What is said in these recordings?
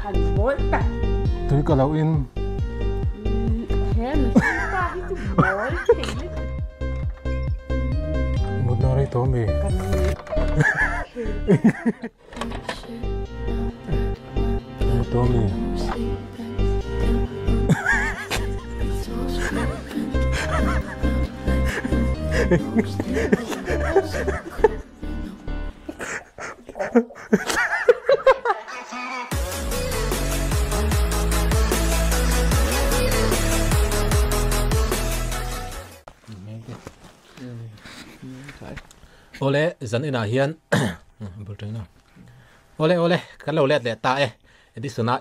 1,000V ta. Tôi có lâu in. Thế mình ta cái chục V thì một nó đây tố mì. Một tố mì. Ole zan ina hian bul tring na ole kan lo let le ta edi suna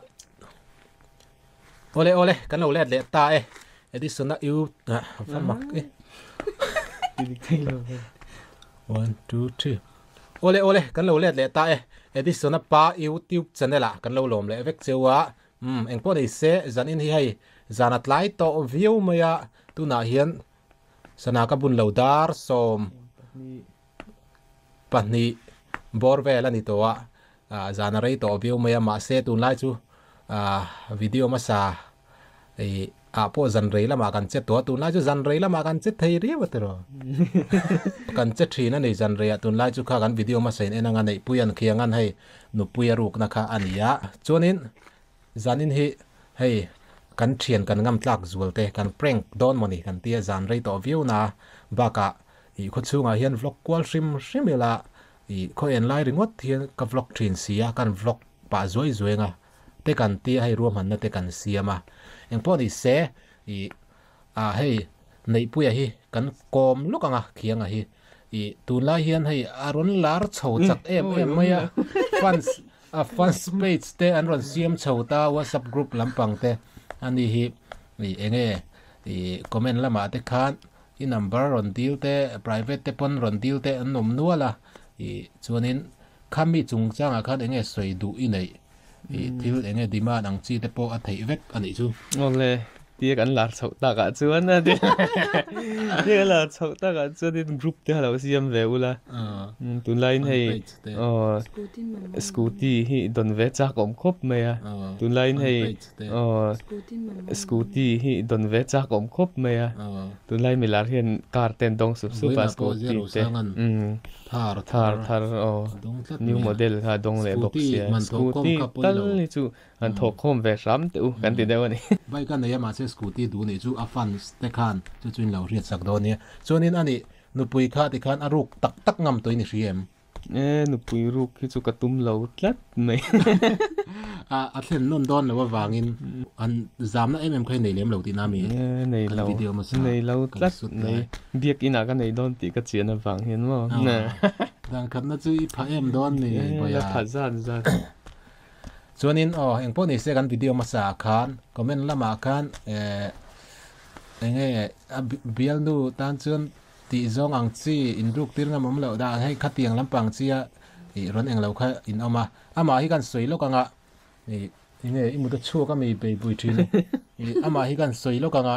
ole kan lo let le ta edi suna yu fan mak 1 2 3 ole kan lo let le ta edi suna pa YouTube channel a kan lo lom le vek chewa eng po nei se zan in hi hei zanat lai to view maya tu na hian sana ka bun lo dar som Pani borvel ani to a Zanrei to view maya ma se tun lai chu video ma sa a po Zanrei la ma kan che to tun lai chu Zanrei la ma kan che thei ri wa tero kan che thina nei Zanrei tun lai chu kha kan video ma sein enanga nei puyan khiangan hei nu puya ruk na kha ania chuanin zanin hi hei kan thian kan ngam tlak zualte kan prank don moni kan tia Zanrei to view na baka i kho chunga hian vlog kwal shrim ela i kho en lai ringot hian ka vlog thin sia kan vlog pa zoi zoenga te kan ti hai ruam han na te kan siama eng po ni se i hei nei puya hi kan kom lukanga khianga hi i tunla hian hei aron lar chho chak em maya fans page te an ron siam chhota WhatsApp group lampang te ani hi i enge i comment lama te khan i number ron deal te private te pon ron deal te an nom nuala i chuanin khami chungchanga khan enge soi du i nei i Thil enge dima nang chi te po a thei vek ani chu ole tia kan lar chho ta ka chuan na de tia lar chho ta ka chuan in group te halo siam ve ula tun line hei scooty hi don ve cha kom khop me ya tun line hei scooty hi don ve cha kom khop me ya tun line mi lar hian car ten dong sup pa scooty te thar new model ha dong le box ya scooty tal ni chu an thok khom ve ram te u kan ti dew ni bai kan ya ma se scooty du ni chu a fan te khan chu chuin lo riat sak do ni chuanin ani nupui kha ti khan aruk tak ngam toi ni riem nupui ruk hi chu katum lo tlat mai a thlen non don lo wangin an zamna em khai nei lem lo ti na mi nei lo video ma sa nei lo tlat nei biak ina ka nei don ti ka chian a wang hian mo na dang khat na chu i pha em don ni boya pha zan chuanin eng po ni se kan video ma sa khan comment lama khan enge bial nu tan chuan ti zong ang chi in ruk tir na mom lo da hei khatiang lampang chia i ron eng lo kha in ama hi kan soi lo kanga enge imu to chu ka mi be bui thin ama hi kan soi lo kanga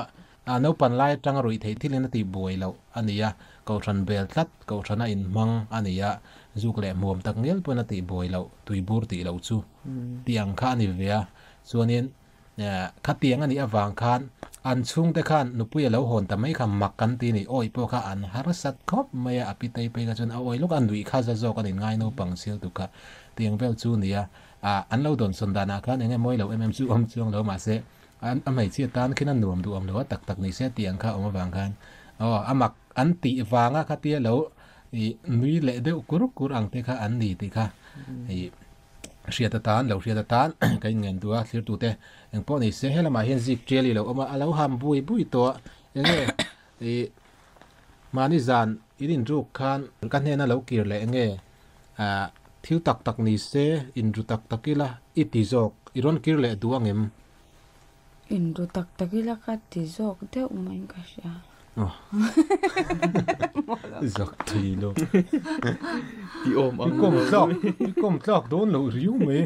no pan lai tang rui thei thil na ti boi lo ania ko than bel tlat ko thana in mang ania zuk le mom tak ngel pona ti boi lo tui bur ti lo chu tiang kha ni vea chuanin khatiang ani awang khan an chung te khan nupui lo hon ta mai kham mak kan ti ni oi po kha an har sat khop maya apitei pe ga chun a oi lok an dui kha za zo kan in ngai no pang sil tu kha tiang vel chu nia an lo don sondana khan enge moi lo chu chuang lo ma se an amai chi tan khin an nuam du am lo tak ni se tiang kha om wang khan amak an ti wanga kha ti lo i nui le de kur ang te kha an ni ti kha i riata tan kai ngen tua thlir tu te eng po ni se hela ma hian zik treli lo oma alo ham bui to enge e mani zan irin ru khan kan hena lo kir le enge thil tak ni se in ru takila iti jok iron kir le duangem in ru takila ka ti jok te umain ka sha zok thilo ti om ang kom tlok don lo riu me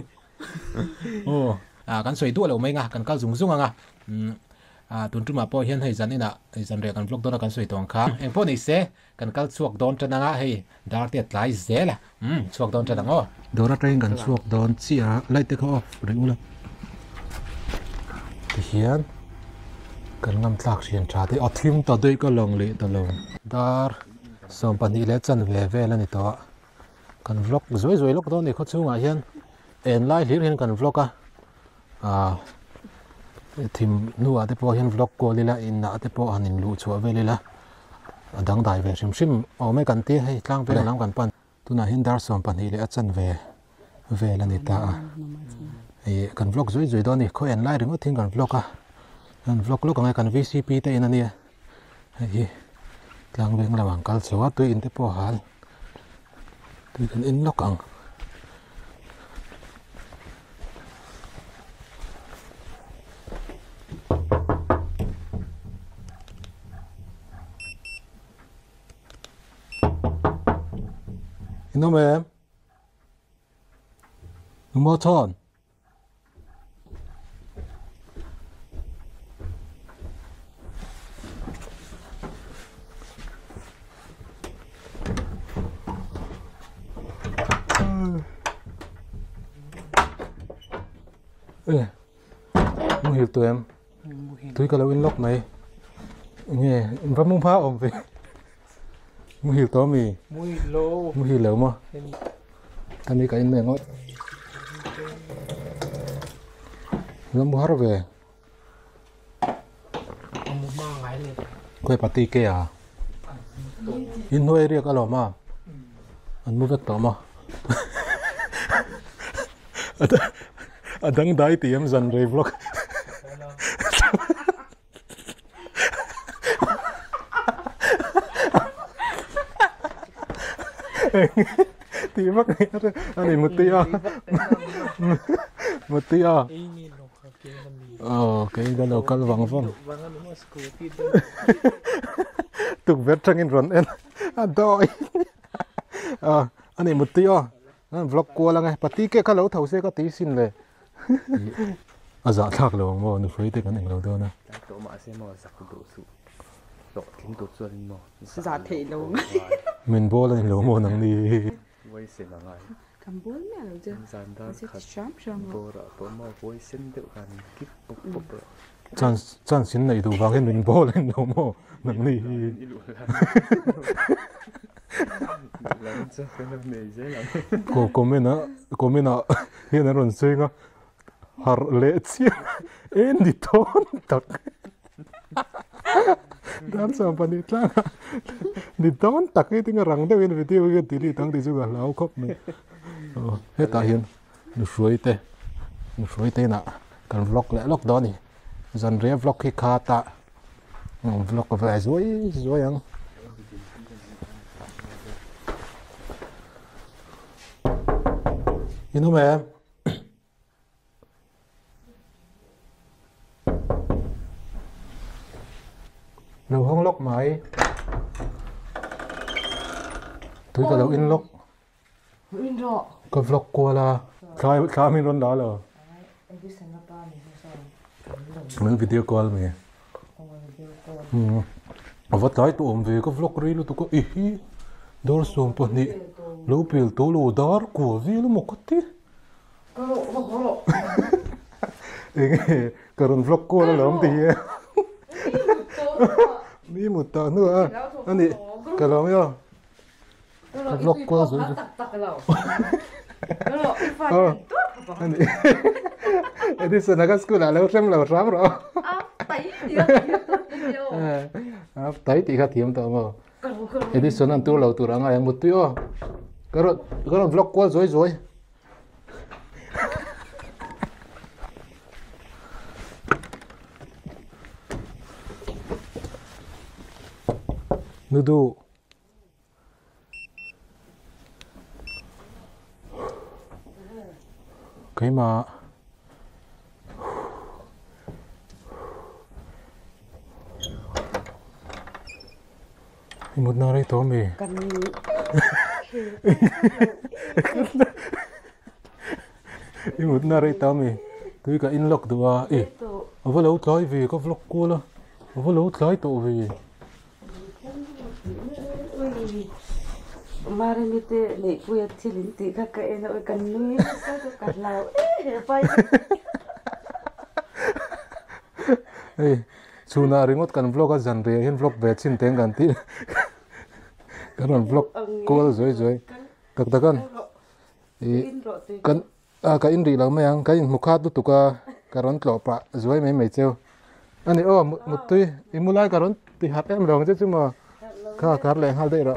kan soi tu lo mai nga kan kal zung nga tun tu ma po hian hei zanina hei zanre kan vlog don kan soi tong kha eng po ni se kan kal chuak don tana nga hei dar te tlai zela chuak don tana ngo dora train kan chuak don chia lai te kho riu la thì hiền cần ngâm tạc xiên trà thì ở thím tao đây có lòng lệ tao lòng dar xong bạn đi lấy chân về là này tao cần vlog rồi lúc đó này có chú ngại hiền en lại hiền cần vlog à thím nua thì po hiền vlog cô lila in na thì po anh lu chúa về lila đăng đại về sim ở mấy cần tiền hay lang về làm cần pan tu na hiền dar xong bạn đi lấy chân về là này tao cần vlog rồi đó này có en lại đừng có听cần vlog kan vlog lo kangai kan VCP te ina nia hi tlang veng lawang kal chawa tu in te po hal tu kan in lo kang ino mem mo thon mua hiểu tụi em tôi có lâu in lóc này nghe vẫn muốn phá ông về mua hiểu to mì mua hiểu lâu mà anh đi cái này ngót nó mua hết về quay party kia à in nuôi riêng cái lò mà anh mua vết to mà adang dai ti em Zanrei vlog ti mak ani mutia cái đó local vắng vắng tục vết trang in run en đôi ani mutia vlog qua là ngay party cái cái lẩu thầu xe có tí xinเลยdạ thắc lâu mà nó phải tới cái này lâu đó nè tổ mà xem mà sạc tổ su tổ tiếng tổ xuân mà dạ thể lâu mình bố lên lâu mà nắng đi quay xem là ngay cầm bốn mẹ rồi chứ dàn đó khát bố rồi bố mà quay xem được gần kíp bốc bốc rồi chân xin này đủ vàng mình bố lên lâu mà nắng đi cô mình hiện nay rồi suy ngã har lệ chi en đi thon tắc dan sam pan đi tlang đi thon tắc cái tiếng răng đấy bên video cái tí đi tăng tí juga lao khóc này hết ta hiện nó suy tê nè cần vlog lại lúc đó nè dần rẽ vlog khi khá ta vlog về rồi ăn you know em lâu không lóc máy tôi có lâu in lóc có vlog qua là khai mình luôn đó là mình video call mình vắt lại tụi ông về có vlog rồi tụi có ý đó xong bọn đi lâu biểu tố lô đár của gì nó một cái thế cái vlog qua là làm gì đi một tờ nữa anh đi cái làm gì vlog qua rồi anh đi xem cái school là lâu xem rồi tay thì khác thiêm tao mà Edison ăn tu lâu tu răng ai một tiêu cái vlog qua rồi nu du cái mà một nơi to mì một nơi to mì tôi cả in log đùa ở lâu tới vì có vlog cua lo ở lâu tới tổ vì mà mình thì này quay Thil thì các cái nó cần nuôi sao cho cả lao phải Ê, chú na ringot kan vlog a Zanrei hin vlog ve chin teng kan ti. Kan vlog call rồi. Các ta kan. Kan ka in ri lang mayang ka in mukha tu tuka karon tlo pa zoi mai cheu. Ani mutui imulai karon ti hat em rong che chuma. Ka kar leng hal dei ro.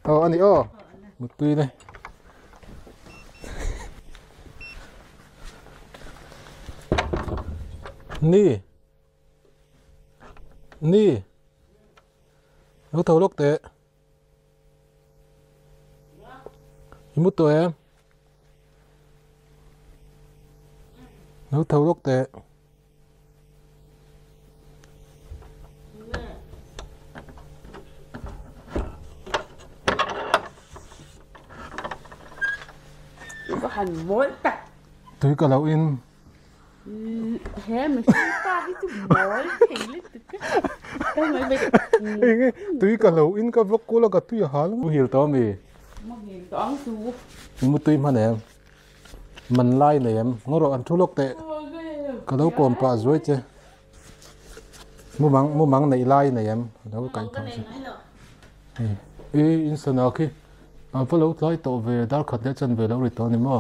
Ani mutui này. Ni nó thâu lốc tệ imut to em nó thâu lốc tệ có hành mối tạch tôi cả lâu in thế mình ta cái chút mối thì lấy từ cái mấy bị tôi cả lâu in cái vlog cô là cái tôi hả lắm hiểu to mì hiểu to su một tôi mà em mình like này em ngó rồi ăn chú lốc tệ cả lâu còn pa rồi chứ mua măng này like này em đâu cái thằng gì in sơn nào khi phải lâu tới tàu về đào khát để chân về lâu rồi to này mà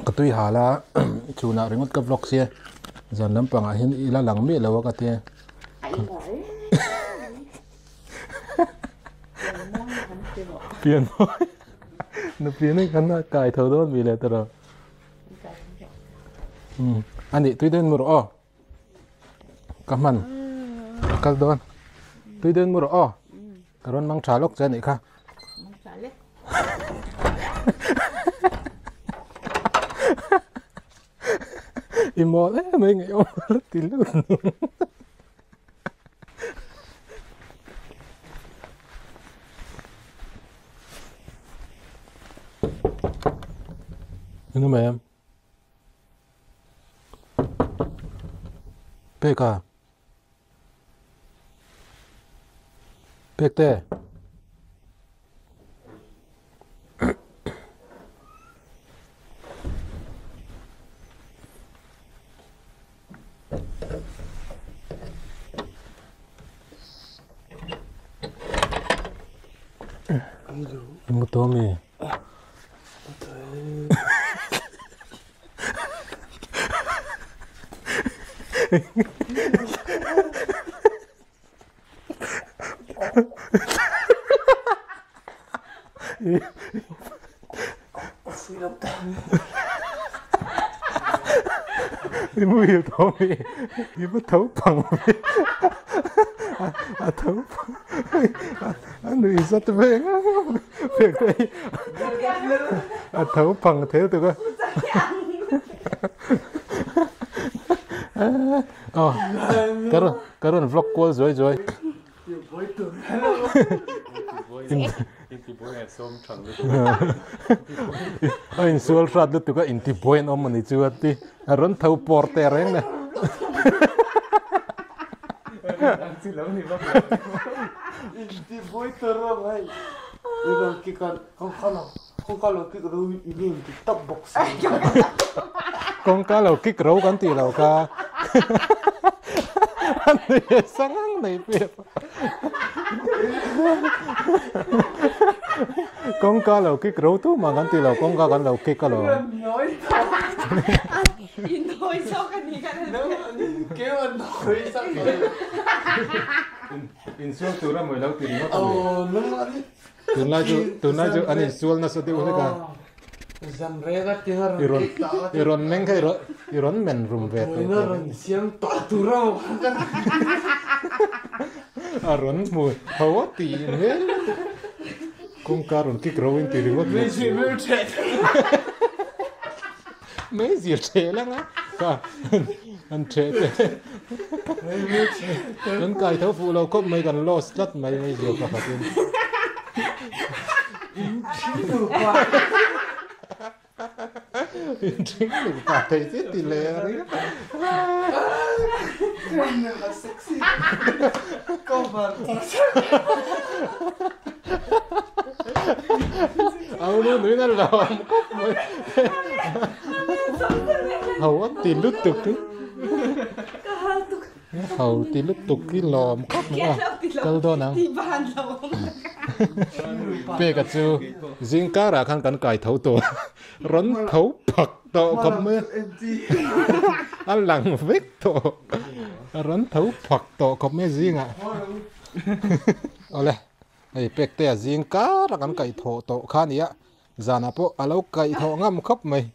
cái tôi hà là chủ nào remote cái vlog xe dần lắm bằng hiện là lằng miết là cái tiền tiền thôi nó tiền ấy hắn cài thầu đó vì là tao anh đi tôi đến mua rồi cảm ơn các bạn tôi đến mua rồi các bạn mang trà lốc cho này khác imo đấy mấy người ông rất tin luôn ini mà em PK PKT một tô mì mua hiểu thấu mì mua thấu bằng thấu anh nuôi rất về việc đây thấu bằng thế tụi con cái đó vlog qua rồi anh sual sát lúc tụi cái inti boy nó mình chưa đi run thấu porter reng nè inti boy terang ay ilang kikan không kalau kik ru ini inti top box con cá lầu kích rấu cắn tì lầu ca anh này sáng này biết con cá lầu kích rấu tú mà cắn tì lầu con cá cắn lầu kích cá lầu in thôi sao cái gì cái nếu anh kêu anh nói sao in sual tu ra mới lâu tiền nó nếu anh tu nay tu anh in sual na sao tiêu hết cả Zanrei cái tiếng iron neng cái iron men room về iron siang tọa tu rau iron mùi hấu tì hết con cá iron kích rấu in tì đi mất mấy gì trẻ lắm á cả anh trẻ anh cài thấu phụ lâu cốp mấy gần lost lắm mấy gì cả phải chính mình cả thấy chết tỷ lệ đấy là sexy câu vần nu nuôi ngăn lò cốc mới hầu tiền lút tục thứ hầu tiền lút tục cái lò cốc nữa câu đó nào bê cả chú riêng cá ra khăn cắn cài thấu tổ rắn thấu bạc tổ cầm mơ ăn lằng vết tổ rắn thấu bạc tổ cầm mơ riêng à ole ai bê tè riêng cá ra khăn cài thấu tổ khá nhỉ giờ nào po alo cài thấu ngâm khóc mày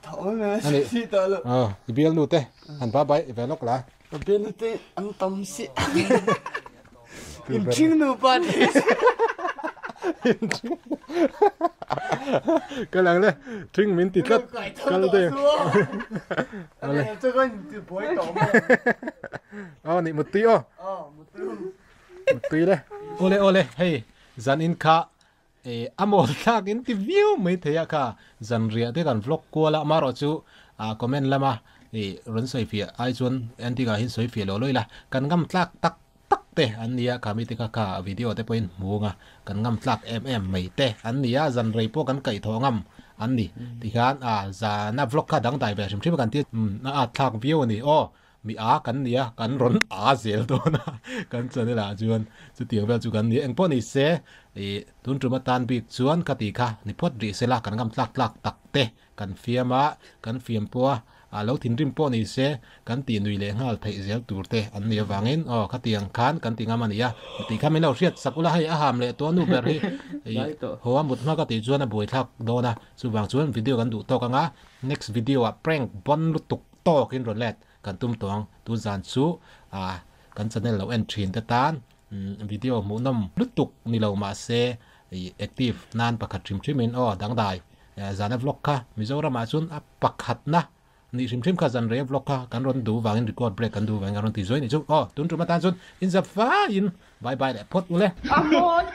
thấu là gì đó là biel nu te han ba bai ve lok la biel nu te ăn tâm si chinh nu ba đi cái lần đấy trinh mình tịt lắm cái lần đấy这个你不会懂吗你một tí một tí đấy ole hey zan in kha amol tak interview mấy thế cả Zanrei thế còn vlog qua là mà rồi chú comment lama run soi phía ai chuan anti ga hin soi phía lo loi la kan ngam tlak tak te an nia kami te ka video te point muanga kan ngam tlak mai te an nia Zanrei po kan kai thongam an ni ti khan za na vlog ka dang dai be sim thim kan ti na tlak view ni mi kan nia kan ron zel to na kan chane la chuan chu tiang vel chu kan ni eng po ni se tun tru ma tan bik chuan ka ti kha ni phot ri se la kan ngam tlak tak te kan fiama kan fiam po lo thin rim po ni se kan ti nui le ngal thei zel tur te an nia wangin ka tiang khan kan ti ngama nia ti kha me lo riat sakula hai a ham le to nu ber hi ho amut ma ka ti chuan a boi thak do na chu wang chuan video kan du to ka nga next video a prank bon lu tuk to kin ron let kan tum tong tu zan chu kan channel lo entry te tan video mu nom lu tuk ni lo ma se active nan pakhat trim in dang dai zana vlog kha mizoram a chun a pakhat na ni trim kha Zanrei vlog kha kan ron du wangin record break kan du wang ron ti join ni chu tun tru ma tan chun in za fa in bye bye le phot ule amon